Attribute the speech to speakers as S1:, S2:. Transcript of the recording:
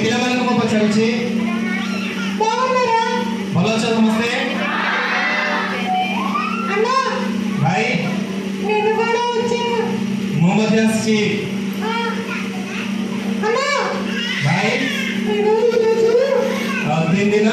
S1: पिलवाళ్ళకు పంపించారు బాగున్నారా భలో చదువు నమస్తే అన్న भाई నేను కూడా వచ్చాను मोहम्मद यासी అన్న भाई నేను 3 दिन